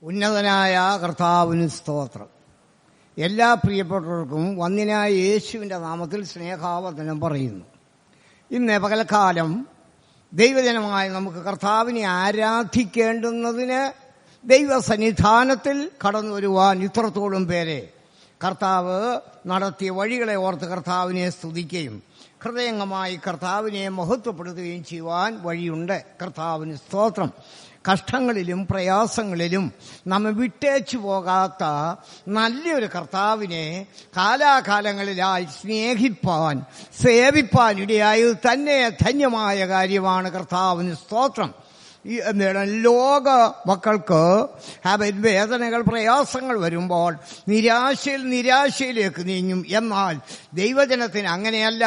ഉന്നതനായ കർത്താവിന് സ്തോത്രം. എല്ലാ പ്രിയപ്പെട്ടവർക്കും വന്യനായ യേശുവിൻ്റെ നാമത്തിൽ സ്നേഹാവന്ദനം പറയുന്നു. ഇന്ന് പകൽക്കാലം ദൈവജനമായി നമുക്ക് കർത്താവിനെ ആരാധിക്കേണ്ടുന്നതിന് ദൈവസന്നിധാനത്തിൽ കടന്നു വരുവാൻ ഇത്രത്തോളം പേരെ കർത്താവ് നടത്തിയ വഴികളെ ഓർത്ത് കർത്താവിനെ സ്തുതിക്കുകയും ഹൃദയംഗമായി കർത്താവിനെ മഹത്വപ്പെടുത്തുകയും ചെയ്യുവാൻ വഴിയുണ്ട്. കർത്താവിന് സ്തോത്രം. കഷ്ടങ്ങളിലും പ്രയാസങ്ങളിലും നമ്മെ വിട്ടേച്ചു പോകാത്ത നല്ലൊരു കർത്താവിനെ കാലാകാലങ്ങളിലായി സ്നേഹിപ്പാൻ സേവിപ്പാൻ ഇടയായത് തന്നെ ധന്യമായ കാര്യമാണ്. കർത്താവിന് സ്തോത്രം. ലോക മക്കൾക്ക് വേദനകൾ പ്രയാസങ്ങൾ വരുമ്പോൾ നിരാശയിലേക്ക് നീങ്ങും. എന്നാൽ ദൈവജനത്തിന് അങ്ങനെയല്ല,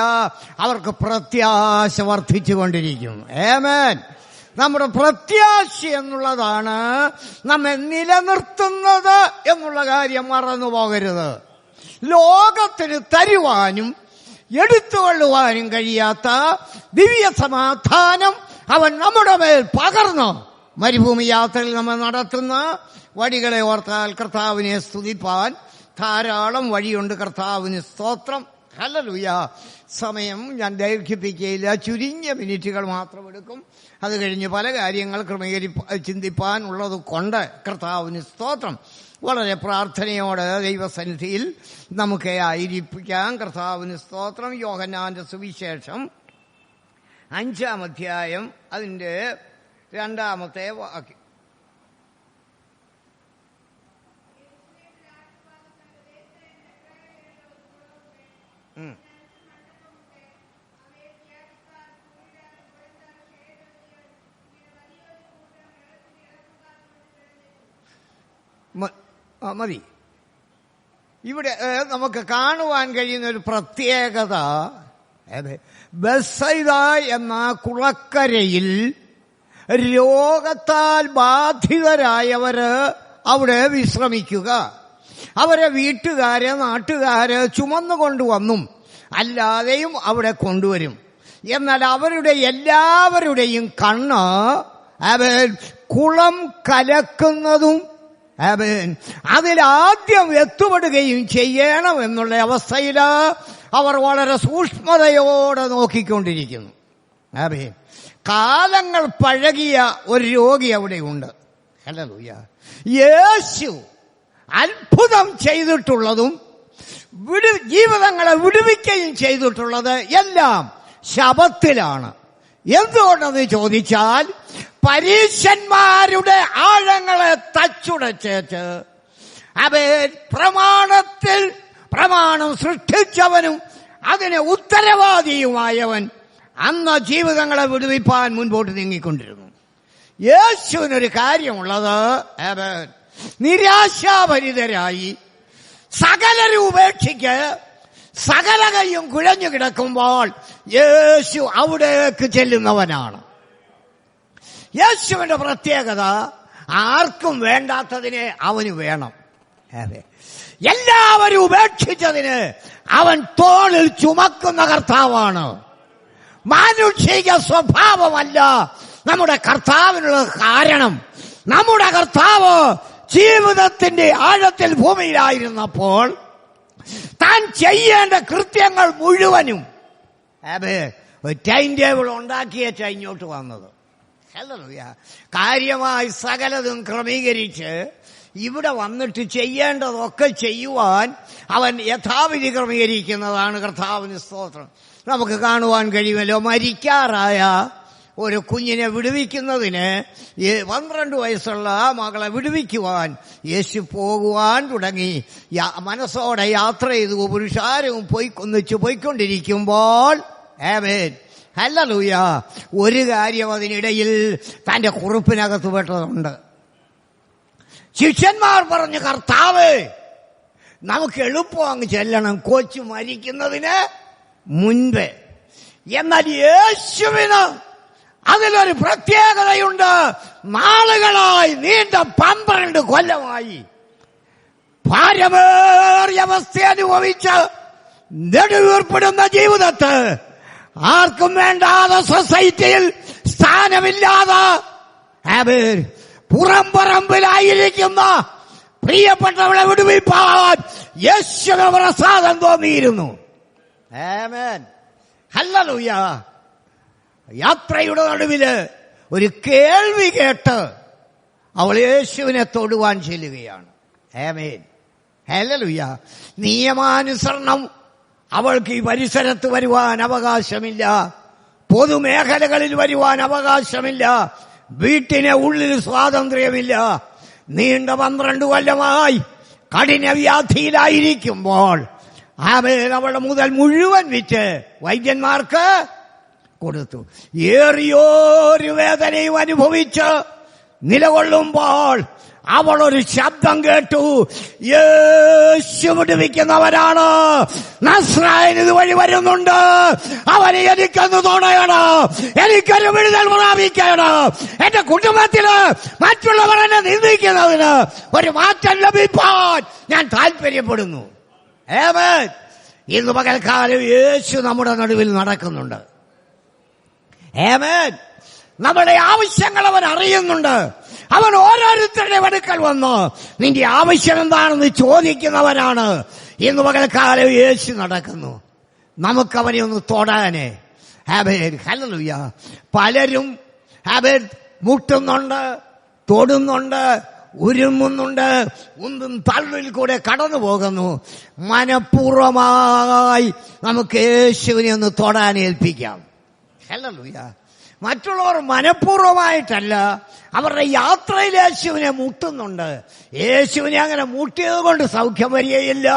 അവർക്ക് പ്രത്യാശ വർദ്ധിച്ചുകൊണ്ടിരിക്കും. ആമേൻ. നമ്മുടെ പ്രത്യാശ എന്നുള്ളതാണ് നമ്മെ നിലനിർത്തുന്നത് എന്നുള്ള കാര്യം മറന്നു പോകരുത്. ലോകത്തിന് തരുവാനും എടുത്തുകൊള്ളുവാനും കഴിയാത്ത ദിവ്യ സമാധാനം അവൻ നമ്മുടെ മേൽ പകർന്നു. മരുഭൂമി യാത്രയിൽ നമ്മൾ നടത്തുന്ന വഴികളെ ഓർത്താൽ കർത്താവിനെ സ്തുതിപ്പാൻ ധാരാളം വഴിയുണ്ട്. കർത്താവിന് സ്തോത്രം. ഹല്ലേലൂയ. സമയം ഞാൻ ദൈർഘിപ്പിക്കുകയില്ല, ചുരുങ്ങിയ മിനിറ്റുകൾ മാത്രം എടുക്കും. അത് കഴിഞ്ഞ് പല കാര്യങ്ങൾ ചിന്തിപ്പാൻ ഉള്ളത് കൊണ്ട് കർത്താവിന് സ്തോത്രം. വളരെ പ്രാർത്ഥനയോടെ ദൈവസന്നിധിയിൽ നമുക്ക് ആയിരിപ്പിക്കാം. കർത്താവിന് സ്തോത്രം. യോഹന്നാന്റെ സുവിശേഷം 5-ാം അധ്യായം അതിന്റെ 2-ാമത്തെ വാക്യം. മതി. ഇവിടെ നമുക്ക് കാണുവാൻ കഴിയുന്ന ഒരു പ്രത്യേകത, ബെത്സയിദ എന്ന കുളക്കരയിൽ രോഗത്താൽ ബാധിതരായവര് അവിടെ വിശ്രമിക്കുക. അവരെ വീട്ടുകാര് നാട്ടുകാര് ചുമന്നുകൊണ്ടുവന്നും അല്ലാതെയും അവിടെ കൊണ്ടുവരും. എന്നാൽ അവരുടെ എല്ലാവരുടെയും കണ്ണ് കുളം കലക്കുന്നതും അതിലാദ്യം എത്തുപെടുകയും ചെയ്യണം എന്നുള്ള അവസ്ഥയിൽ അവർ വളരെ സൂക്ഷ്മതയോടെ നോക്കിക്കൊണ്ടിരിക്കുന്നു. കാലങ്ങൾ പഴകിയ ഒരു രോഗി അവിടെ ഉണ്ട്. ഹല്ലേലൂയ. യേശു അത്ഭുതം ചെയ്തിട്ടുള്ളതും ജീവിതങ്ങളെ വിടുവിക്കുകയും ചെയ്തിട്ടുള്ളത് എല്ലാം ശബത്തിലാണ്. എന്തുകൊണ്ടെന്ന് ചോദിച്ചാൽ, പരീശന്മാരുടെ ആഴങ്ങളെ തച്ചുടച്ചേച്ച് പ്രമാണം സൃഷ്ടിച്ചവനും അതിന് ഉത്തരവാദിയുമായവൻ അന്ന് ജീവിതങ്ങളെ വിടുവിപ്പാൻ മുൻപോട്ട് നീങ്ങിക്കൊണ്ടിരുന്നു. യേശുവിനൊരു കാര്യമുള്ളത്, നിരാശാഭരിതരായി സകലരും ഉപേക്ഷിക്ക് സകല കൈയും കുഴഞ്ഞു കിടക്കുമ്പോൾ യേശു അവിടേക്ക് ചെല്ലുന്നവനാണ്. യേശുവിന്റെ പ്രത്യേകത, ആർക്കും വേണ്ടാത്തതിനെ അവന് വേണം. എല്ലാവരും ഉപേക്ഷിച്ചതിന് അവൻ തോളിൽ ചുമക്കുന്ന കർത്താവാണ്. മാനുഷിക സ്വഭാവമല്ല നമ്മുടെ കർത്താവിനുള്ള കാരണം. നമ്മുടെ കർത്താവ് ജീവിതത്തിന്റെ ആഴത്തിൽ ഭൂമിയിലായിരുന്നപ്പോൾ താൻ ചെയ്യേണ്ട കൃത്യങ്ങൾ മുഴുവനും ഒരു ടൈം ടേബിൾ ഉണ്ടാക്കിയ ഇങ്ങോട്ട് വന്നത്. കാര്യമായി സകലതും ക്രമീകരിച്ച് ഇവിടെ വന്നിട്ട് ചെയ്യേണ്ടതൊക്കെ ചെയ്യുവാൻ അവൻ യഥാവിധി ക്രമീകരിക്കുന്നതാണ്. കർത്താവിന് സ്തോത്രം. നമുക്ക് കാണുവാൻ കഴിയുമല്ലോ, മരിക്കാറായ ഒരു കുഞ്ഞിനെ വിടുവിക്കുന്നതിന് 12 വയസ്സുള്ള മകളെ വിടുവിക്കുവാൻ യേശു പോകുവാൻ തുടങ്ങി. മനസ്സോടെ യാത്ര ചെയ്തു പുരുഷാരവും ഒന്നിച്ചു പോയിക്കൊണ്ടിരിക്കുമ്പോൾ ഹല്ലേലൂയ, ഒരു കാര്യം അതിനിടയിൽ തന്റെ കുറിപ്പിനകത്ത് പെട്ടതുണ്ട്. ശിഷ്യന്മാർ പറഞ്ഞു, കർത്താവ്, നമുക്ക് എളുപ്പം അങ്ങ് ചെല്ലണം കൊച്ചു മരിക്കുന്നതിന് മുൻപ്. എന്നാൽ യേശുവിന് അതിലൊരു പ്രത്യേകതയുണ്ട്. നാളുകളായി, നീണ്ട 12 കൊല്ലമായി ഭാരമേറിയ അവസ്ഥ അനുഭവിച്ച് നെടുവീർപ്പിടുന്ന ജീവിതത്ത് ആർക്കും വേണ്ടാതെ സൊസൈറ്റിയിൽ സ്ഥാനമില്ലാതെ പുറംപറമ്പിലായി തളർന്നിരിക്കുന്ന പ്രിയപ്പെട്ടവളെ വിടുവിപ്പാൻ യേശുവിന് പ്രസാദം തോന്നിയിരുന്നു. ആമേൻ. ഹല്ലേലൂയ. യാത്രയുടെ നടുവില് ഒരു കേൾവി കേട്ട് അവൾ യേശുവിനെ തൊടുവാൻ ചെല്ലുകയാണ്. ആമേൻ. ഹല്ലേലൂയ. നിയമാനുസരണം അവൾക്ക് ഈ പരിസരത്ത് വരുവാൻ അവകാശമില്ല, പൊതുമേഖലകളിൽ വരുവാൻ അവകാശമില്ല, വീട്ടിന് ഉള്ളിൽ സ്വാതന്ത്ര്യമില്ല. നീണ്ട 12 കൊല്ലമായി കഠിന വ്യാധിയിലായിരിക്കുമ്പോൾ അവളുടെ മുതൽ മുഴുവൻ വിറ്റ് വൈദ്യന്മാർക്ക് കൊടുത്തു. ഏറിയൊരു വേദനയും അനുഭവിച്ച് നിലകൊള്ളുമ്പോൾ അവളൊരു ശബ്ദം കേട്ടു, യേശു വിടുവിക്കുന്നവനാണ്, നസ്രായൻ ഇതുവഴി വരുന്നുണ്ട്, അവനെ എനിക്കൊന്ന് തുണയണം, എനിക്കൊരു വിടുതൽ പ്രാപിക്കണം, എന്റെ കുടുംബത്തില് മറ്റുള്ളവർ എന്നെ നിന്ദിക്കുന്നതിന് ഒരു മാറ്റം ലഭിക്കാൻ ഞാൻ താല്പര്യപ്പെടുന്നു. ആമേൻ. ഇന്ന് പകൽക്കാലം യേശു നമ്മുടെ നടുവിൽ നടക്കുന്നുണ്ട്. ആമേൻ. നമ്മുടെ ആവശ്യങ്ങൾ അവൻ അറിയുന്നുണ്ട്. അവൻ ഓരോരുത്തരുടെ അടുക്കൽ വന്ന് നിന്റെ ആവശ്യം എന്താണെന്ന് ചോദിക്കുന്നവനാണ്. ഇന്ന് പകൽക്കാലം യേശു നടക്കുന്നു. നമുക്കവനെ ഒന്ന് തൊടാനേ. ആമേൻ. ഹല്ലേലൂയ. പലരും ആമേൻ മുട്ടുന്നുണ്ട്, തൊടുന്നുണ്ട്, ഉരുമുന്നുണ്ട്, ഉന്തും തള്ളിൽ കൂടെ കടന്നു പോകുന്നു. മനഃപൂർവമായി നമുക്ക് യേശുവിനെ ഒന്ന് തൊടാൻ ഏൽപ്പിക്കാം. ഹല്ലേലൂയ. മറ്റുള്ളവർ മനഃപൂർവമായിട്ടല്ല, അവരുടെ യാത്രയിൽ യേശുവിനെ മുട്ടുന്നുണ്ട്. യേശുവിനെ അങ്ങനെ മുട്ടിയത് കൊണ്ട് സൗഖ്യം വരികയില്ല.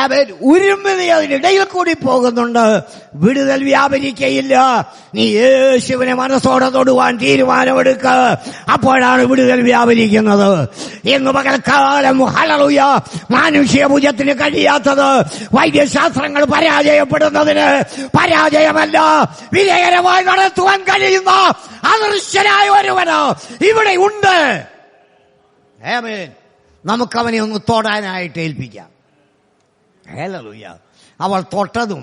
അവൻ ഉരുമ്പിനി അതിനിടയിൽ കൂടി പോകുന്നുണ്ട്, വിടുതൽ വ്യാപരിക്കയില്ല. നീ യേശുവിനെ മനസ്സോടെ തൊടുവാൻ തീരുമാനമെടുക്ക, അപ്പോഴാണ് വിടുതൽ വ്യാപരിക്കുന്നത്. ഇന്ന് പകൽക്കാലം ഹല്ലേലൂയ മാനുഷിക ഭുജത്തിന് കഴിയാത്തത് വൈദ്യശാസ്ത്രങ്ങൾ പരാജയപ്പെടുന്നതിന് പരാജയമല്ല, വിജയകരമായി നടത്തുവാൻ കഴിയുന്ന അദൃശ്യനായ ഒരുവന് ഇവിടെ ഉണ്ട്. ആമേൻ. നമുക്കവനെ ഒന്ന് തൊടാനായിട്ട് ഏൽപ്പിക്കാം. ഹല്ലേലൂയ. അവൾ തൊട്ടതും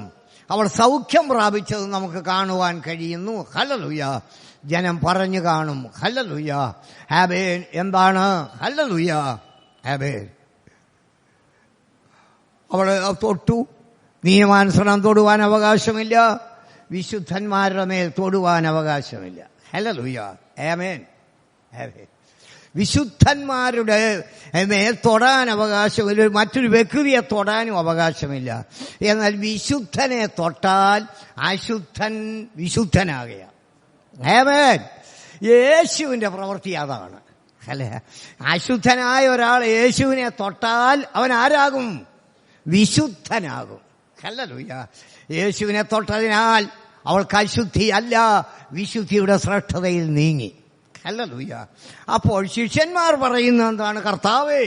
അവൾ സൗഖ്യം പ്രാപിച്ചതും നമുക്ക് കാണുവാൻ കഴിയുന്നു. ഹല്ലേലൂയ. ജനം പറഞ്ഞു കാണും. ഹല്ലേലൂയ. ആമേൻ. എന്താണ്? ഹല്ലേലൂയ. ആമേൻ. അവള് തൊട്ടു. നിയമാനുസരണം തൊടുവാൻ അവകാശമില്ല, വിശുദ്ധന്മാരുടെ മേൽ തൊടുവാൻ അവകാശമില്ല. ഹല്ലേലൂയ. ആമേൻ. ആമേൻ. വിശുദ്ധന്മാരുടെ മേൽ തൊടാൻ അവകാശമില്ല, മറ്റൊരു വ്യക്തിയെ തൊടാനും അവകാശമില്ല. എന്നാൽ വിശുദ്ധനെ തൊട്ടാൽ അശുദ്ധൻ വിശുദ്ധനാകുക. ആമേൻ. യേശുവിന്റെ പ്രവൃത്തി അതാണ്. അല്ലേ? അശുദ്ധനായ ഒരാൾ യേശുവിനെ തൊട്ടാൽ അവൻ ആരാകും? വിശുദ്ധനാകും. ഹല്ലേലൂയ. യേശുവിനെ തൊട്ടതിനാൽ അവൾക്ക് അശുദ്ധി അല്ല, വിശുദ്ധിയുടെ ശ്രേഷ്ഠതയിൽ നീങ്ങി. ഹല്ലേലൂയ. അപ്പോൾ ശിഷ്യന്മാർ പറയുന്നത് എന്താണ്? കർത്താവേ,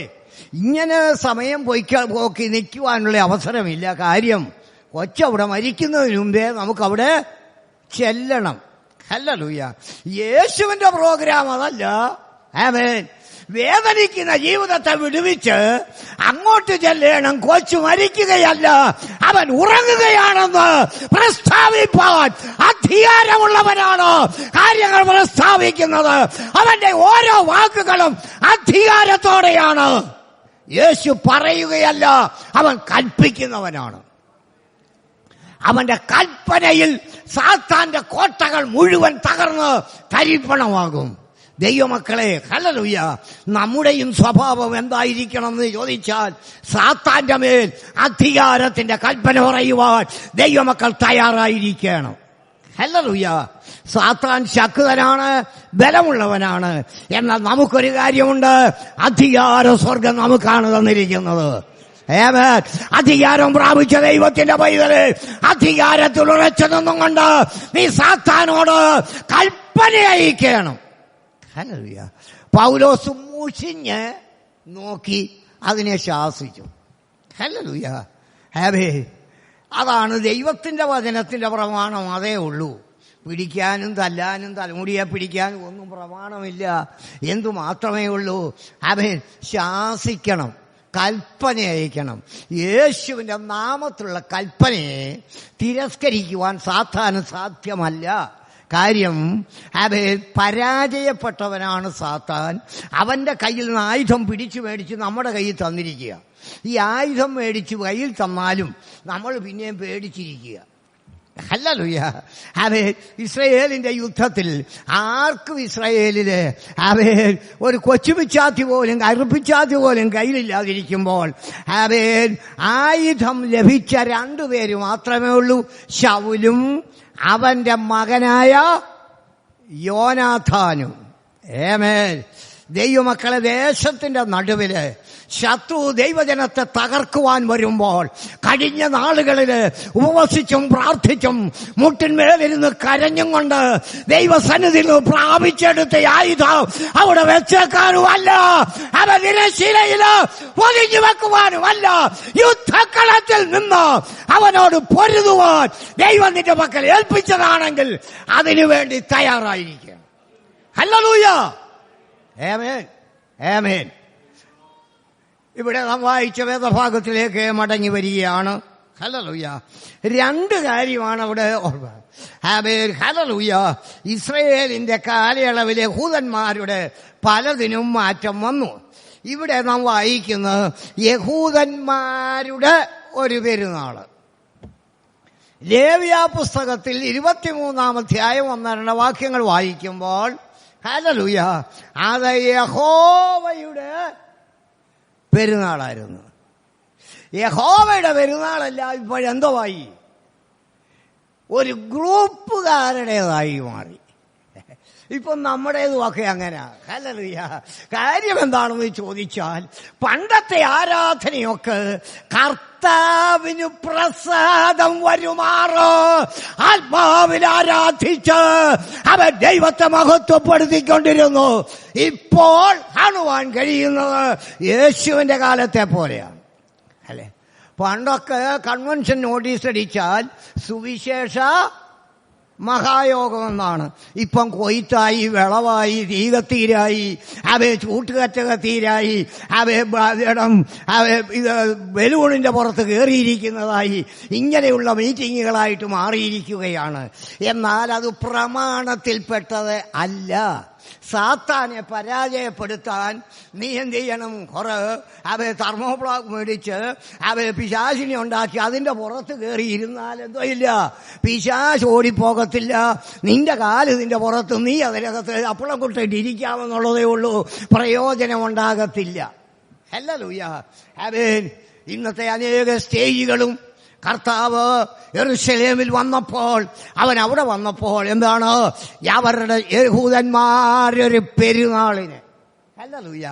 ഇങ്ങനെ സമയം പോക്കി നിൽക്കുവാനുള്ള അവസരമില്ല. കാര്യം കൊച്ചവിടെ മരിക്കുന്നതിന് മുമ്പേ നമുക്കവിടെ ചെല്ലണം. ഹല്ലേലൂയ. യേശുവിന്റെ പ്രോഗ്രാം അതല്ല. ആമേൻ. വേദനിക്കുന്ന ജീവിതത്തെ വിടുവിച്ച് അങ്ങോട്ട് ചെല്ലണം. കൊച്ചു മരിക്കുകയല്ല, അവൻ ഉറങ്ങുകയാണെന്ന് പ്രസ്താവിപ്പാൻ അധികാരമുള്ളവനാണ് കാര്യങ്ങൾ പ്രസ്താവിക്കുന്നത്. അവന്റെ ഓരോ വാക്കുകളും അധികാരത്തോടെയാണ്. യേശു പറയുകയല്ല, അവൻ കൽപ്പിക്കുന്നവനാണ്. അവന്റെ കൽപ്പനയിൽ സാത്താന്റെ കോട്ടകൾ മുഴുവൻ തകർന്ന് തരിപ്പണമാകും. ദൈവമക്കളെ, ഹല്ലേലൂയ, നമ്മുടെയും സ്വഭാവം എന്തായിരിക്കണം എന്ന് ചോദിച്ചാൽ സാത്താന്റെ മേൽ അധികാരത്തിന്റെ കൽപ്പന പറയുവാൻ ദൈവമക്കൾ തയ്യാറായിരിക്കണം. ഹല്ലേലൂയ. സാത്താൻ ശക്തനാണ്, ബലമുള്ളവനാണ്. എന്നാൽ നമുക്കൊരു കാര്യമുണ്ട്, അധികാര സ്വർഗം നമുക്കാണ് തന്നിരിക്കുന്നത്. അധികാരം പ്രാപിച്ച ദൈവത്തിന്റെ പൈതല്, അധികാരത്തിൽ ഉറച്ചു നിന്നും കൊണ്ട് നീ സാത്താനോട് കൽപ്പന അയക്കണം. ഹല്ലേലൂയ. പൗലോസ് മുഷിഞ്ഞ് നോക്കി അതിനെ ശാസിച്ചു. ഹല്ലേലൂയ. അതാണ് ദൈവത്തിന്റെ വചനത്തിന്റെ പ്രമാണം. അതേ ഉള്ളൂ. പിടിക്കാനും തല്ലാനും തലമുടിയെ പിടിക്കാനും ഒന്നും പ്രമാണമില്ല. എന്തു മാത്രമേ ഉള്ളൂ? അവൻ ശാസിക്കണം, കൽപ്പന അയക്കണം. യേശുവിന്റെ നാമത്തിലുള്ള കൽപ്പനയെ തിരസ്കരിക്കുവാൻ സാത്താന് സാധ്യമല്ല. കാര്യം പരാജയപ്പെട്ടവനാണ് സാത്താൻ. അവന്റെ കയ്യിൽ നിന്ന് ആയുധം പിടിച്ചു മേടിച്ച് നമ്മുടെ കയ്യിൽ തന്നിരിക്കുക. ഈ ആയുധം മേടിച്ച് കയ്യിൽ തന്നാലും നമ്മൾ പിന്നെയും പേടിച്ചിരിക്കുക. ഹല്ലേലൂയ. ഇസ്രായേലിന്റെ യുദ്ധത്തിൽ ആർക്കും ഇസ്രായേലില് ഒരു കൊച്ചുപിച്ചാത്തി പോലും കറുപ്പിച്ചാത്തി പോലും കയ്യിലില്ലാതിരിക്കുമ്പോൾ ആയുധം ലഭിച്ച 2 പേര് മാത്രമേ ഉള്ളൂ, ശൗലും അവന്റെ മകനായ യോനാഥാനും. ആമേൻ. ദൈവമക്കളെ, ദേശത്തിന്റെ നടുവില് ശത്രു ദൈവജനത്തെ തകർക്കുവാൻ വരുമ്പോൾ കഴിഞ്ഞ നാളുകളില് ഉപവസിച്ചും പ്രാർത്ഥിച്ചും മുട്ടിന്മേലിരുന്ന് കരഞ്ഞും കൊണ്ട് ദൈവസന്നിധിയിൽ നിന്ന് പ്രാപിച്ചെടുത്ത ആയുധം അവിടെ വെച്ചേക്കാനുമല്ല, അവ നിരശീലയില് ഒതുങ്ങി വെക്കുവാനുമല്ല, യുദ്ധക്കളത്തിൽ നിന്ന് അവനോട് പൊരുതുവാൻ ദൈവം നിന്റെ പക്കൽ ഏൽപ്പിച്ചതാണെങ്കിൽ അതിനുവേണ്ടി തയ്യാറായിരിക്കണം. ഹല്ലേലൂയ. ആമേൻ. ആമേൻ. ഇവിടെ നാം വായിച്ച വേദഭാഗത്തിലേക്ക് മടങ്ങി വരികയാണ്. ഹല്ലേലൂയ. 2 കാര്യമാണ് അവിടെ. ഹല്ലേലൂയ. ഇസ്രായേലിന്റെ കാലയളവിലെ യഹൂദന്മാരുടെ പലതിനും മാറ്റം വന്നു. ഇവിടെ നാം വായിക്കുന്നത് യഹൂദന്മാരുടെ ഒരു പെരുന്നാള്. ലേവ്യ പുസ്തകത്തിൽ 23-ാം അധ്യായം 1-2 വാക്യങ്ങൾ വായിക്കുമ്പോൾ ഹല്ലേലൂയ, അത് യഹോവയുടെ പെരുന്നാളായിരുന്നു. യഹോവയുടെ പെരുന്നാളല്ല, ഇപ്പോഴെന്തോവായി? ഒരു ഗ്രൂപ്പുകാരുടേതായി മാറി. ഇപ്പം നമ്മുടേതുമൊക്കെ അങ്ങനെ. ഹല്ലേലൂയ. കാര്യം എന്താണെന്ന് ചോദിച്ചാൽ, പണ്ടത്തെ ആരാധനയൊക്കെ കർത്താവിന് പ്രസാദം വരുമാറ് ആത്മാവിൽ ആരാധിച്ച് അവൻ ദൈവത്തെ മഹത്വപ്പെടുത്തിക്കൊണ്ടിരുന്നു. ഇപ്പോൾ കാണുവാൻ കഴിയുന്നത് യേശുവിന്റെ കാലത്തെ പോലെയാണ്. അല്ലെ, പണ്ടൊക്കെ കൺവെൻഷൻ നോട്ടീസ് അടിച്ചാൽ സുവിശേഷ മഹായോഗമെന്നാണ്. ഇപ്പം കൊയ്ത്തായി, വിളവായി, തീകത്തീരായി, ചൂട്ടുകറ്റകത്തീരായി, ഇത് ബലൂണിന്റെ പുറത്ത് കയറിയിരിക്കുന്നതായി, ഇങ്ങനെയുള്ള മീറ്റിങ്ങുകളായിട്ട് മാറിയിരിക്കുകയാണ്. എന്നാൽ അത് പ്രമാണത്തിൽപ്പെട്ടത് അല്ല. സാത്താനെ പരാജയപ്പെടുത്താൻ നീ എന്ത് ചെയ്യണം? തെർമോപ്ലാക്ക് മേടിച്ച് പിശാചിനെ ഉണ്ടാക്കി അതിന്റെ പുറത്ത് കയറി ഇരുന്നാൽ എന്തോ ഇല്ല, പിശാച് ഓടിപ്പോകത്തില്ല. നിന്റെ കാല് ഇതിന്റെ പുറത്ത്, നീ അതിനകത്ത് അപ്പളം കൊട്ടിട്ട് ഇരിക്കാമെന്നുള്ളതേ ഉള്ളൂ, പ്രയോജനമുണ്ടാകത്തില്ല. ഹല്ലേലൂയ. ഇന്നത്തെ അനേക സ്റ്റേജുകളും കർത്താവ് യെരൂശലേമിൽ വന്നപ്പോൾ, അവൻ അവിടെ വന്നപ്പോൾ എന്താണ്? അവരുടെ യഹൂദന്മാരൊരു പെരുന്നാളിന്. ഹല്ലേലൂയ.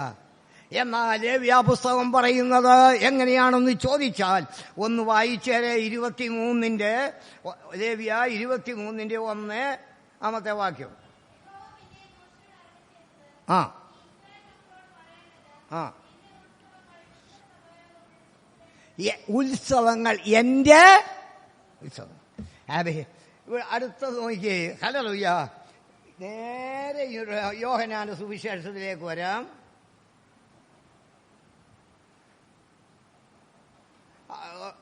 എന്നാൽ ലേവ്യ പുസ്തകം പറയുന്നത് എങ്ങനെയാണെന്ന് ചോദിച്ചാൽ, ഒന്ന് വായിച്ചേരെ. 23-ന്റെ ലേവ്യ 23-ന്റെ 1-ാമത്തെ വാക്യം. ഉത്സവങ്ങൾ എന്റെ ഉത്സവം. അടുത്തത് നോക്കിയേ. ഹല്ലേലൂയ. നേരെ യോഹന്നാന്റെ സുവിശേഷത്തിലേക്ക് വരാം.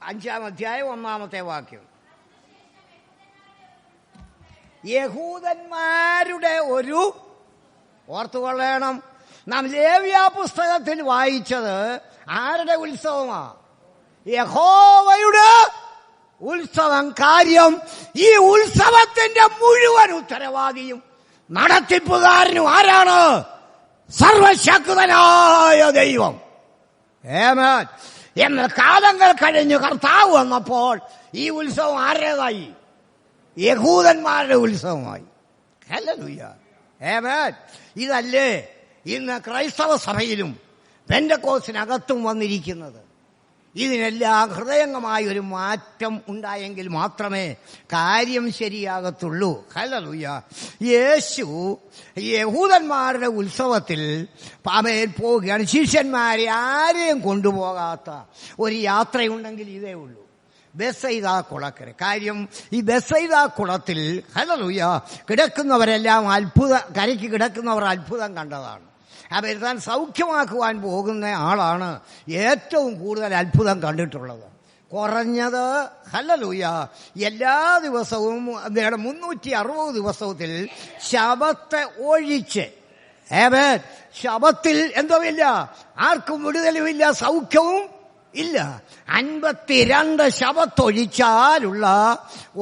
5-ാം അധ്യായം 1-ാമത്തെ വാക്യം. യഹൂദന്മാരുടെ ഒരു, ഓർത്തുകൊള്ളണം, നാം ലേവ്യ പുസ്തകത്തിൽ വായിച്ചത് ആരുടെ ഉത്സവമാ? യഹോവയുടെ ഉത്സവം. കാര്യം, ഈ ഉത്സവത്തിന്റെ മുഴുവൻ ഉത്തരവാദിയും നടത്തിപ്പുകാരനും ആരാണ്? സർവശക്തനായ ദൈവം. ആമേൻ. എന്നാൽ കാലങ്ങൾ കഴിഞ്ഞ് കർത്താവ് വന്നപ്പോൾ ഈ ഉത്സവം ആരുടേതായി? യഹൂദന്മാരുടെ ഉത്സവമായി. ഹല്ലേലൂയ. ആമേൻ. ഇതല്ലേ ഇന്ന് ക്രൈസ്തവ സഭയിലും പെന്തക്കോസ്തിനകത്തും വന്നിരിക്കുന്നത്. ഇതിനെല്ലാം ഹൃദയംഗമായ ഒരു മാറ്റം ഉണ്ടായെങ്കിൽ മാത്രമേ കാര്യം ശരിയാകത്തുള്ളൂ. ഹല്ലേലൂയ. യേശു യഹൂദന്മാരുടെ ഉത്സവത്തിൽ പോവുകയാണ്. ശിഷ്യന്മാരെ ആരെയും കൊണ്ടുപോകാത്ത ഒരു യാത്രയുണ്ടെങ്കിൽ ഇതേ ഉള്ളൂ, ബെത്സയിദാ കുളക്കര. കാര്യം, ഈ ബെത്സയിദാ കുളത്തിൽ ഹല്ലേലൂയ കിടക്കുന്നവരെല്ലാം കരയ്ക്ക് കിടക്കുന്നവർ അത്ഭുതം കണ്ടതാണ്. അവർ താൻ സൗഖ്യമാക്കുവാൻ പോകുന്ന ആളാണ് ഏറ്റവും കൂടുതൽ അത്ഭുതം കണ്ടിട്ടുള്ളത്. കുറഞ്ഞത് ഹല്ലേലൂയ എല്ലാ ദിവസവും 360 ദിവസത്തിൽ ശബത്ത് ഒഴിച്ച് ശബത്തിൽ എന്തോമില്ല, ആർക്കും വിടുതലുമില്ല, സൗഖ്യവും ഇല്ല. 52 ശബത്തൊഴിച്ചാലുള്ള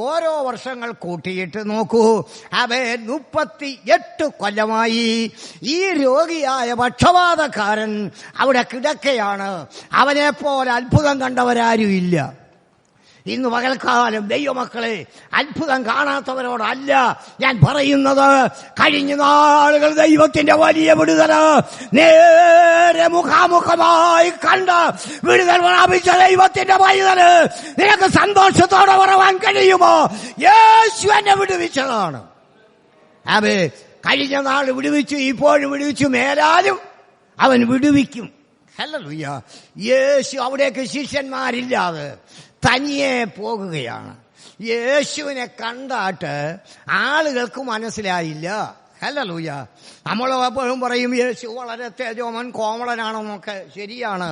ഓരോ വർഷങ്ങൾ കൂട്ടിയിട്ട് നോക്കൂ. 38 കൊല്ലമായി ഈ രോഗിയായ പക്ഷപാതക്കാരൻ അവിടെ കിടക്കയാണ്. അവനെപ്പോലെ അത്ഭുതം കണ്ടവരാരും ഇല്ല. ഇന്ന് പകൽക്കാലം ദൈവമക്കളെ, അത്ഭുതം കാണാത്തവരോടല്ല ഞാൻ പറയുന്നത്. കഴിഞ്ഞ നാളുകൾ ദൈവത്തിന്റെ വലിയ വിടുതല് നേരെ മുഖാമുഖമായി കണ്ട് വിടുതൽ പ്രാപിച്ച ദൈവത്തിന്റെ പൈതല് നിനക്ക് സന്തോഷത്തോടെ പറവാൻ കഴിയുമോ? യേശു എന്നെ വിടുവിച്ചതാണ്. കഴിഞ്ഞ നാൾ വിടുവിച്ചു, ഇപ്പോഴും വിടുവിച്ചു, മേലാലും അവൻ വിടുവിക്കും. ഹല്ലേലൂയ. യേശു അവിടേക്ക് ശിഷ്യന്മാരില്ലാതെ തനിയെ പോകുകയാണ്. യേശുവിനെ കണ്ടാട്ട് ആളുകൾക്ക് മനസ്സിലായില്ല. ഹല്ലേലൂയ. നമ്മൾ എപ്പോഴും പറയും യേശു വളരെ തേജോമൻ കോമളനാണെന്നൊക്കെ, ശരിയാണ്.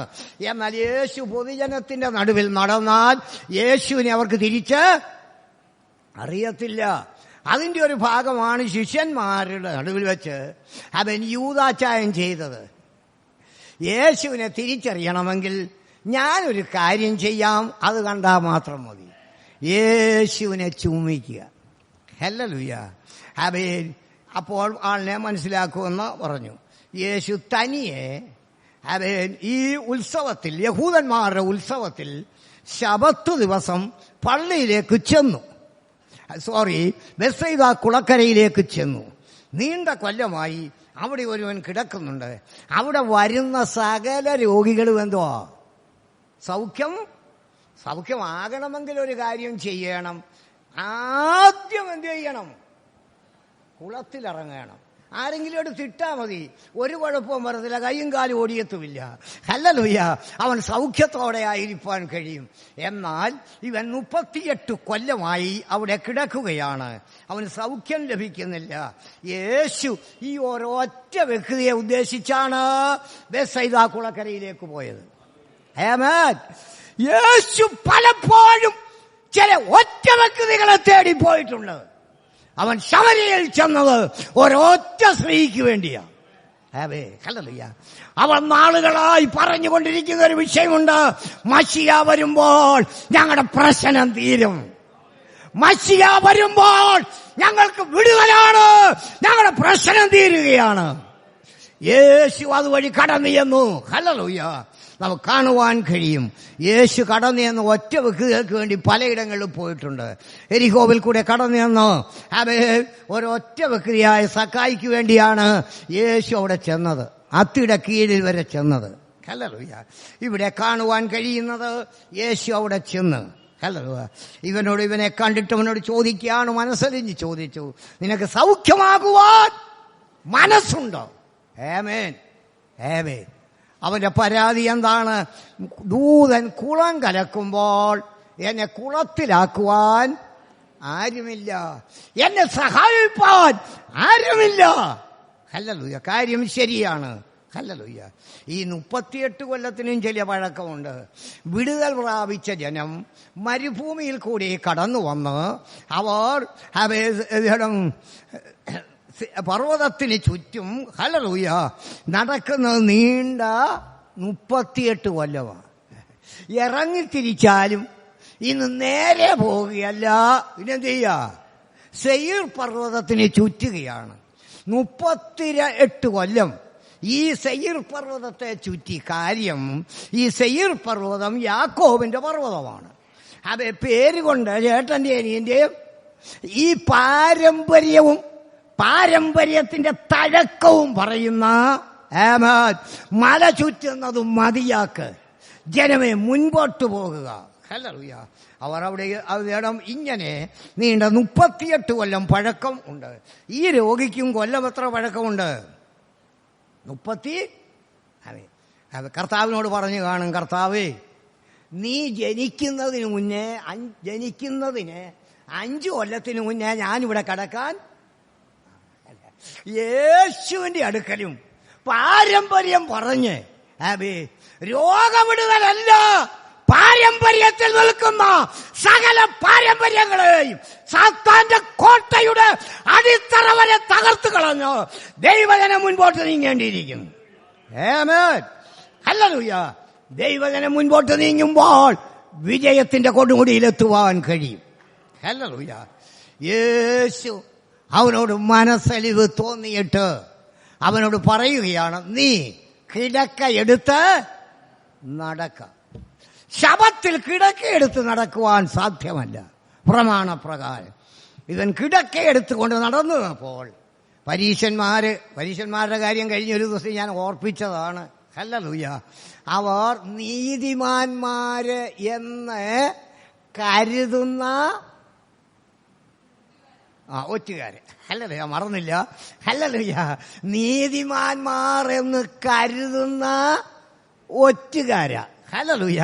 എന്നാൽ യേശു പൊതുജനത്തിന്റെ നടുവിൽ നടന്നാൽ യേശുവിനെ അവർക്ക് തിരിച്ച് അറിയത്തില്ല. അതിന്റെ ഒരു ഭാഗമാണ് ശിഷ്യന്മാരുടെ നടുവിൽ വെച്ച് അവൻ യൂദാച്ചായം ചെയ്തത്. യേശുവിനെ തിരിച്ചറിയണമെങ്കിൽ ഞാനൊരു കാര്യം ചെയ്യാം, അത് കണ്ടാൽ മാത്രം മതി. യേശുവിനെ ചുംബിക്കുക. ഹല്ലേലൂയ. അപ്പോൾ ആളിനെ മനസ്സിലാക്കുമെന്ന് പറഞ്ഞു. യേശു തനിയെ ഈ ഉത്സവത്തിൽ, യഹൂദന്മാരുടെ ഉത്സവത്തിൽ ശബത്ത് ദിവസം പള്ളിയിലേക്ക് ചെന്നു. ബെത്സയിദാ കുളക്കരയിലേക്ക് ചെന്നു. നീണ്ട കൊല്ലമായി അവിടെ ഒരുവൻ കിടക്കുന്നുണ്ട്. അവിടെ വരുന്ന സകല രോഗികളും എന്തുവാ? സൗഖ്യമാകണമെങ്കിൽ ഒരു കാര്യം ചെയ്യണം. ആദ്യം എന്ത് ചെയ്യണം? കുളത്തിലിറങ്ങണം. ആരെങ്കിലും എടുത്തിട്ടാ മതി, ഒരു കുഴപ്പവും വരത്തില്ല, കൈയും കാലും ഓടിയെത്തുമില്ല. ഹല്ലേലൂയ. അവൻ സൗഖ്യത്തോടെ ആയിരിക്കാൻ കഴിയും. എന്നാൽ ഇവൻ 38 കൊല്ലമായി അവിടെ കിടക്കുകയാണ്. അവന് സൗഖ്യം ലഭിക്കുന്നില്ല. യേശു ഈ ഒരൊറ്റ വ്യക്തിയെ ഉദ്ദേശിച്ചാണ് ബെത്സയിദാ കുളക്കരയിലേക്ക് പോയത്. യേശു പലപ്പോഴും ചില ഒറ്റ വ്യക്തികളെ തേടി പോയിട്ടുണ്ട്. അവൻ ശമര്യയിൽ ചെന്നത് ഒരൊറ്റ സ്ത്രീക്ക് വേണ്ടിയാ. ഹല്ലേലൂയ. അവൻ നാളുകളായി പറഞ്ഞുകൊണ്ടിരിക്കുന്ന ഒരു വിഷയമുണ്ട്. മശിയ വരുമ്പോൾ ഞങ്ങളുടെ പ്രശ്നം തീരും. മശിയ വരുമ്പോൾ ഞങ്ങൾക്ക് വിടുതലാണ്, ഞങ്ങളുടെ പ്രശ്നം തീരുകയാണ്. യേശു അതുവഴി കടന്നു ചെന്നു. ഹല്ലേലൂയ. നമുക്ക് കാണുവാൻ കഴിയും. യേശു കടന്നു ചെന്ന് ഒറ്റ വ്യക്തികൾക്ക് വേണ്ടി പലയിടങ്ങളിലും പോയിട്ടുണ്ട്. എരിഹോവിൽ കൂടെ കടന്നു ചെന്ന് ഒരൊറ്റ വ്യക്തിയായ സക്കായിക്ക് വേണ്ടിയാണ് യേശു അവിടെ ചെന്നത്, അത്തിയുടെ കീഴിൽ വരെ ചെന്നത്. ഹല്ലേലൂയ. ഇവിടെ കാണുവാൻ കഴിയുന്നത് യേശു അവിടെ ചെന്ന്, ഹല്ലേലൂയ, ഇവനെ കണ്ടിട്ട് അവനോട് ചോദിക്കുകയാണ്, മനസ്സലിഞ്ഞ് ചോദിച്ചു, നിനക്ക് സൗഖ്യമാകുവാൻ മനസ്സുണ്ടോ? ആമേൻ, ആമേൻ. അവന്റെ പരാതി എന്താണ്? ദൂതൻ കുളം കലക്കുമ്പോൾ എന്നെ കുളത്തിലാക്കുവാൻ ആരുമില്ല, എന്നെ സഹായിപ്പാൻ ആരുമില്ല. ഹല്ലേലൂയ. കാര്യം ശരിയാണ്. ഹല്ലേലൂയ. ഈ 38 കൊല്ലത്തിനും ചില പഴക്കമുണ്ട്. വിടുതൽ പ്രാപിച്ച ജനം മരുഭൂമിയിൽ കൂടി കടന്നു വന്ന് അവർ പർവ്വതത്തിന് ചുറ്റും, ഹല്ലേലൂയ, നടക്കുന്നത് നീണ്ട 38 കൊല്ലമാണ്. ഇറങ്ങിത്തിരിച്ചാലും ഇന്ന് നേരെ പോവുകയല്ല, പിന്നെന്ത് ചെയ്യുക? സെയീർ പർവ്വതത്തിന് ചുറ്റുകയാണ്. 38 കൊല്ലം ഈ സെയീർ പർവ്വതത്തെ ചുറ്റി. കാര്യം, ഈ സെയീർ പർവ്വതം യാക്കോബിന്റെ പർവ്വതമാണ്. അത് പേരുകൊണ്ട് ചേട്ടന്റെ അനിയന്റെയും ഈ പാരമ്പര്യത്തിന്റെ തഴക്കവും പറയുന്ന മല ചുറ്റുന്നതും മതിയാക്ക്, ജനമേ മുൻപോട്ട് പോകുക. ഹല്ലേലൂയ. അവർ അവിടെ ഇങ്ങനെ നീണ്ട 38 കൊല്ലം പഴക്കം ഉണ്ട്. ഈ രോഗിക്കും കൊല്ലം എത്ര പഴക്കമുണ്ട്? 30. കർത്താവിനോട് പറഞ്ഞു കാണും, കർത്താവേ, നീ ജനിക്കുന്നതിന് 5 കൊല്ലത്തിന് മുന്നേ ഞാനിവിടെ കിടക്കാൻ. യേശുവിന്റെ അടുക്കലും പാരമ്പര്യം പറഞ്ഞ് രോഗവിടുതലല്ല, പാരമ്പര്യത്തിൽ നിൽക്കുന്ന സകല പാരമ്പര്യങ്ങളെയും സാത്താന്റെ കോട്ടയുടെ അടിത്തറ വരെ തകർത്തു കളഞ്ഞ് ദൈവജനം മുൻപോട്ട് നീങ്ങേണ്ടിയിരിക്കുന്നു. ആമേൻ. ഹല്ലേലൂയ. ദൈവജനം മുൻപോട്ട് നീങ്ങുമ്പോൾ വിജയത്തിന്റെ കൊടുമുടിയിലെത്തുവാൻ കഴിയും. ഹല്ലേലൂയ. യേശു അവനോട് മനസ്സലിവ് തോന്നിയിട്ട് അവനോട് പറയുകയാണ്, നീ കിടക്കയെടുത്ത് നടക്ക. ശബത്തിൽ കിടക്കയെടുത്ത് നടക്കുവാൻ സാധ്യമല്ല പ്രമാണപ്രകാരം. ഇവൻ കിടക്കയെടുത്തുകൊണ്ട് നടന്നപ്പോൾ പരീശന്മാരുടെ കാര്യം കഴിഞ്ഞൊരു ദിവസം ഞാൻ ഓർപ്പിച്ചതാണ്. ഹല്ലേലൂയ. അവർ നീതിമാന്മാര് എന്ന് കരുതുന്ന ഒറ്റുകാര്. ഹല്ലേലൂയ. മറന്നില്ല. ഹല്ലേലൂയ. നീതിമാന്മാർ എന്ന് കരുതുന്ന ഒറ്റുകാരാ. ഹല്ലേലൂയ.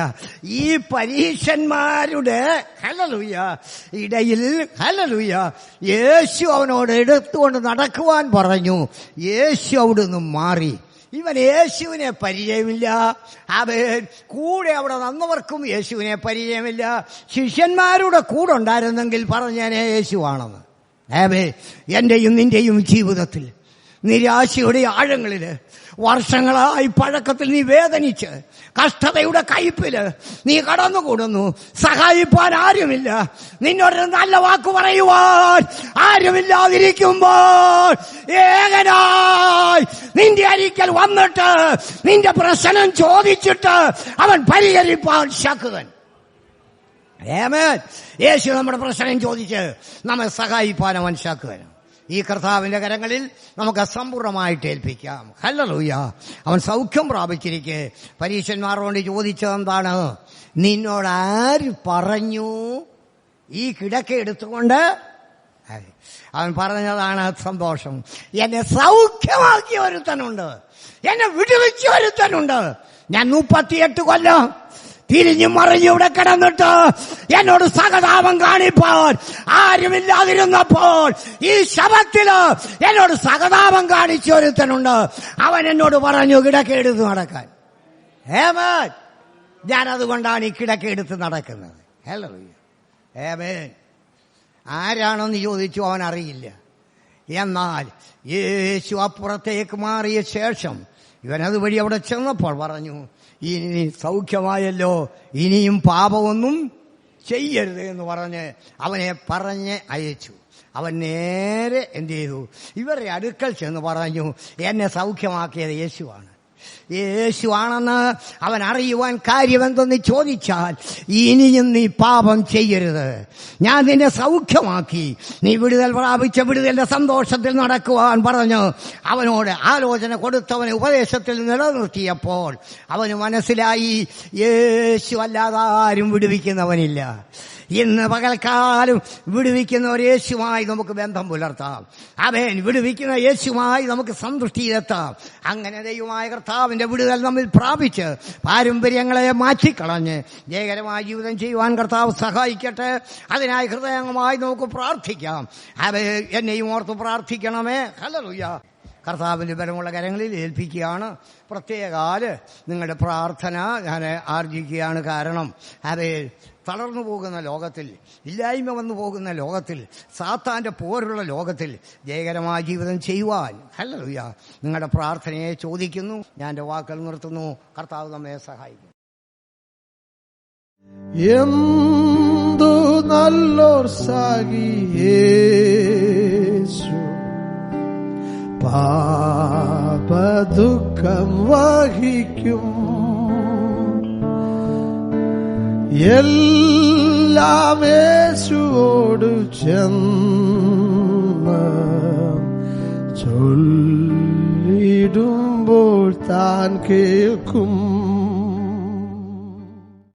ഈ പരീശന്മാരുടെ ഹല്ലേലൂയ ഇടയിൽ ഹല്ലേലൂയ യേശു അവനോട് എടുത്തുകൊണ്ട് നടക്കുവാൻ പറഞ്ഞു. യേശു അവിടുന്ന് മാറി. ഇവൻ യേശുവിനെ പരിചയമില്ല. അവൻ കൂടെ അവിടെ വന്നവർക്കും യേശുവിനെ പരിചയമില്ല. ശിഷ്യന്മാരുടെ കൂടെ ഉണ്ടായിരുന്നെങ്കിൽ പറഞ്ഞേനെ യേശുവാണെന്ന്. എന്റെയും നിന്റെയും ജീവിതത്തിൽ നിരാശയുടെ ആഴങ്ങളില് വർഷങ്ങളായി പഴക്കത്തിൽ നീ വേദനിച്ച് കഷ്ടതയുടെ കയ്പില് നീ കടന്നുകൂടുന്നു. സഹായിപ്പാൻ ആരുമില്ല. നിന്നോടൊരു നല്ല വാക്ക് പറയുവാൻ ആരുമില്ലാതിരിക്കുമ്പോൾ ഏകനായി നിന്റെ അരിക്കൽ വന്നിട്ട് നിന്റെ പ്രശ്നം ചോദിച്ചിട്ട് അവൻ പരിഹരിപ്പാൻ ശക്തൻ. ആമേൻ. യേശു നമ്മുടെ പ്രശ്നം ചോദിച്ച് നമ്മെ സഹായിപ്പാൻ അവൻ ശക്തൻ. ഈ കർത്താവിന്റെ കരങ്ങളിൽ നമുക്ക് അസമ്പൂർണമായിട്ട് ഏൽപ്പിക്കാം. ഹല്ലേലൂയ. അവൻ സൗഖ്യം പ്രാപിച്ചിരിക്കെ പരീശന്മാരോട് ചോദിച്ചത് എന്താണ്? നിന്നോട് ആര് പറഞ്ഞു ഈ കിടക്ക എടുത്തുകൊണ്ട്? അവൻ പറഞ്ഞതാണ് സന്തോഷം. എന്നെ സൗഖ്യമാക്കിയ ഒരുത്തനുണ്ട്, എന്നെ വിടുവിച്ച ഒരുത്തനുണ്ട്. ഞാൻ 38 കൊല്ലം തിരിഞ്ഞു മറിഞ്ഞു ഇവിടെ കിടന്നിട്ട് എന്നോട് സഹതാപം കാണിപ്പാൻ ആരുമില്ലാതിരുന്നപ്പോൾ ഈ ശബത്തില് എന്നോട് സഹതാപം കാണിച്ച ഒരുത്തനുണ്ട്. അവൻ എന്നോട് പറഞ്ഞു കിടക്കെടുത്ത് നടക്കാൻ. ആമേൻ. ഞാനതുകൊണ്ടാണ് ഈ കിടക്കെടുത്ത് നടക്കുന്നത്. ഹല്ലേലൂയ. ആമേൻ. ആരാണെന്ന് ചോദിച്ചു. അവൻ അറിയില്ല. എന്നാൽ യേശു അപ്പുറത്തേക്ക് മാറിയ ശേഷം ഇവനതുവഴി അവിടെ ചെന്നപ്പോൾ പറഞ്ഞു, ഇനി സൗഖ്യമായല്ലോ, ഇനിയും പാപമൊന്നും ചെയ്യരുത് എന്ന് പറഞ്ഞ് അവനെ പറഞ്ഞ് അയച്ചു. അവൻ നേരെ എന്ത് ചെയ്തു? ഇവരുടെ അടുക്കൽ ചെന്ന് പറഞ്ഞു, എന്നെ സൗഖ്യമാക്കിയത് യേശുവാണ്. യേശുവാണെന്ന് അവൻ അറിയുവാൻ കാര്യമെന്തെന്ന് ചോദിച്ചാൽ, ഇനിയും നീ പാപം ചെയ്യരുത്, ഞാൻ നിന്നെ സൗഖ്യമാക്കി, നീ വിടുതൽ പ്രാപിച്ച വിടുതലിന്റെ സന്തോഷത്തിൽ നടക്കുവാൻ പറഞ്ഞു അവനോട് ആലോചന കൊടുത്തവനെ ഉപദേശത്തിൽ നിലനിർത്തിയപ്പോൾ അവന് മനസ്സിലായി, യേശു അല്ലാതെ ആരും വിടുവിക്കുന്നവനില്ല. ഇന്ന് പകൽക്കാലം വിടുവിക്കുന്ന ഒരു യേശുമായി നമുക്ക് ബന്ധം പുലർത്താം. അവൻ വിടുവിക്കുന്ന യേശുമായി നമുക്ക് സന്തുഷ്ടിയിലെത്താം. അങ്ങനെ ദൈവമായ കർത്താവിന്റെ വിടുതൽ നമ്മിൽ പ്രാപിച്ച് പാരമ്പര്യങ്ങളെ മാറ്റിക്കളഞ്ഞ് ജയകരമായ ജീവിതം ചെയ്യുവാൻ കർത്താവ് സഹായിക്കട്ടെ. അതിനായി ഹൃദയമായി നമുക്ക് പ്രാർത്ഥിക്കാം. എന്നെയും ഓർത്ത് പ്രാർത്ഥിക്കണമേ. ഹല്ലേലൂയ. കർത്താവിന്റെ ബലമുള്ള കരങ്ങളിൽ ഏൽപ്പിക്കുകയാണ്. പ്രത്യേകാല് നിങ്ങളുടെ പ്രാർത്ഥന ഞാൻ ആർജിക്കുകയാണ്. കാരണം അത് തളർന്നു പോകുന്ന ലോകത്തിൽ, ഇല്ലായ്മ വന്നു പോകുന്ന ലോകത്തിൽ, സാത്താന്റെ പോരുള്ള ലോകത്തിൽ ജയകരമായ ജീവിതം ചെയ്യുവാൻ ഹല്ലേലൂയ നിങ്ങളുടെ പ്രാർത്ഥനയെ ചോദിക്കുന്നു. ഞാൻ എൻ്റെ വാക്കുകൾ നിർത്തുന്നു. കർത്താവ് നമ്മെ സഹായിക്കും. എന്തു നല്ലോർ സാഗി യേശു പാപദുഃഖം വഹിക്കും, എല്ലാം യേശുവോട് ചെന്ന് ചൊല്ലിടുമ്പോൾ താൻ കേൾക്കും.